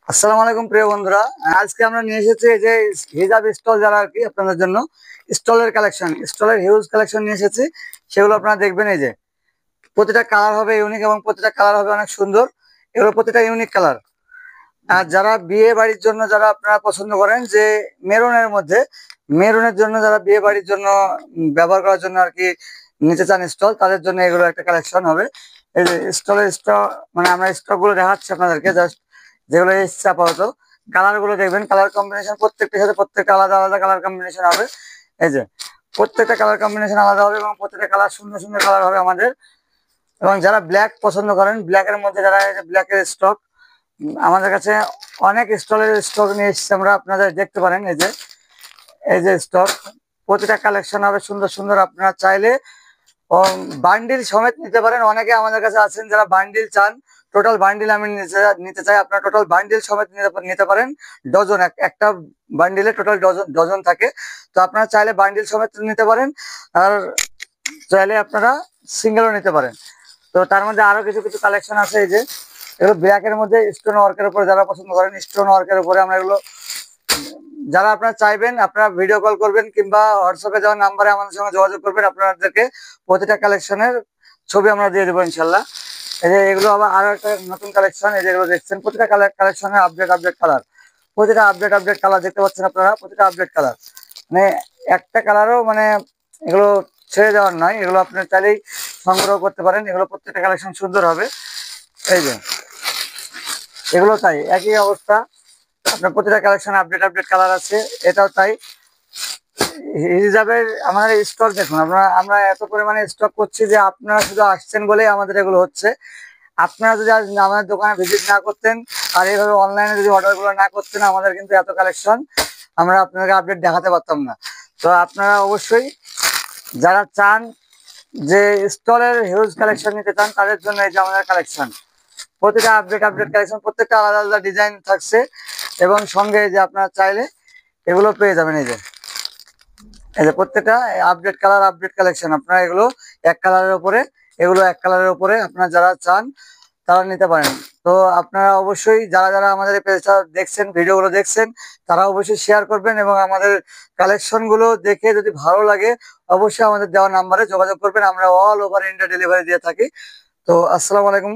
আসসালামু আলাইকুম প্রিয় বন্ধুরা। আজকে আমরা নিয়ে এসেছি এই যে হিজাব স্টল, যারা আর কি আপনাদের জন্য স্টলের কালেকশন, স্টলের হিউজ কালেকশন নিয়ে এসেছি। সেগুলো আপনারা দেখবেন। এই যে প্রতিটা কালার হবে ইউনিক এবং প্রতিটা কালার হবে অনেক সুন্দর। এগুলো প্রতিটা ইউনিক কালার। আর যারা বিয়ে বাড়ির জন্য, যারা আপনারা পছন্দ করেন যে মেরুনের মধ্যে, মেরুনের জন্য যারা বিয়ে বাড়ির জন্য ব্যবহার করার জন্য আর কি নিতে চান স্টল, তাদের জন্য এগুলো একটা কালেকশন হবে। এই যে স্টলের স্টক, মানে আমরা স্টক গুলো দেখাচ্ছি আপনাদেরকে জাস্ট, যেগুলো এসছে আপাতত। কালার গুলো দেখবেন, কালার কম্বিনেশন প্রত্যেকটার সাথে প্রত্যেকটা আলাদা আলাদা কালার কম্বিনেশন হবে। এই যে প্রত্যেকটা কালার কম্বিনেশন আলাদা হবে এবং প্রত্যেকটা কালার সুন্দর সুন্দর কালার হবে আমাদের। এবং যারা ব্ল্যাক পছন্দ করেন, ব্ল্যাকের মধ্যে যারা ব্ল্যাকের স্টক আমাদের কাছে অনেক স্টলের স্টক নিয়ে এসেছি আমরা, আপনাদের দেখতে পারেন। এই যে স্টক, প্রতিটা কালেকশন হবে সুন্দর সুন্দর। আপনারা চাইলে ও বান্ডিল সমেত নিতে পারেন। অনেকে আমাদের কাছে আছেন যারা বান্ডিল চান, টোটাল বান্ডিল আমি নিতে চাই, আপনারা টোটাল বান্ডিল সমেত নিতে পারেন। ডজন, একটা বান্ডিলে টোটাল ডজন ডজন থাকে। তো আপনারা চাইলে বান্ডিল সমেত নিতে পারেন, আর চাইলে আপনারা সিঙ্গেলও নিতে পারেন। তো তার মধ্যে আরো কিছু কিছু কালেকশন আছে। এই যে এগুলো ব্ল্যাকের মধ্যে স্টোন ওয়ার্কের উপরে, যারা পছন্দ করেন স্টোন ওয়ার্কের উপরে আমরা এগুলো, যারা আপনারা চাইবেন আপনারা ভিডিও কল করবেন কিংবা হোয়াটসঅ্যাপে যাওয়ার নাম্বারে আমাদের সঙ্গে যোগাযোগ করবেন। আপনাদেরকে প্রতিটা কালেকশনের ছবি আমরা দিয়ে দেবো ইনশাল্লাহ। এই যে এগুলো আবার আরো একটা নতুন কালেকশন। এই যে এগুলো দেখছেন, প্রতিটা কালেকশনের আপডেট আপডেট কালার, প্রতিটা আপডেট কালার দেখতে পাচ্ছেন আপনারা, প্রতিটা আপডেট কালার। মানে একটা কালারও মানে এগুলো ছেড়ে দেওয়ার নয়, এগুলো আপনার চাইলেই সংগ্রহ করতে পারেন। এগুলো প্রত্যেকটা কালেকশন সুন্দর হবে। এই যে এগুলো তাই একই অবস্থা, আপনার প্রতিটা কালেকশন আপডেট কালার আছে। এটাও তাই। হিজাবের আমাদের স্টক দেখুন, আমরা এত পরিমাণে স্টক করছি যে আপনারা শুধু আসছেন বলেই আমাদের এগুলো হচ্ছে। আপনারা যদি আজ আমাদের দোকানে ভিজিট না করতেন আর এইভাবে অনলাইনে যদি অর্ডারগুলো না করতেন, আমাদের কিন্তু এত কালেকশন আমরা আপনাকে আপডেট দেখাতে পারতাম না। তো আপনারা অবশ্যই যারা চান যে স্টলের হিউজ কালেকশন নিতে চান, তাদের জন্য এই যে আমাদের কালেকশন, প্রতিটা আপডেট কালেকশন, প্রত্যেকটা আলাদা আলাদা ডিজাইন থাকছে। এবং সঙ্গে যে আপনারা চাইলে এগুলো পেয়ে যাবেন। এই যে প্রত্যেকটা আপডেট কালেকশন, আপনারা এগুলো এক কালারের উপরে, এগুলো এক কালারের উপরে আপনারা যারা চান তারা নিতে পারেন। তো আপনারা অবশ্যই যারা যারা আমাদের পেজটা দেখছেন, ভিডিওগুলো দেখছেন, তারা অবশ্যই শেয়ার করবেন এবং আমাদের কালেকশনগুলো দেখে যদি ভালো লাগে অবশ্যই আমাদের দেওয়া নাম্বারে যোগাযোগ করবেন। আমরা অল ওভার ইন্ডিয়া ডেলিভারি দিয়ে থাকি। তো আসসালামু আলাইকুম।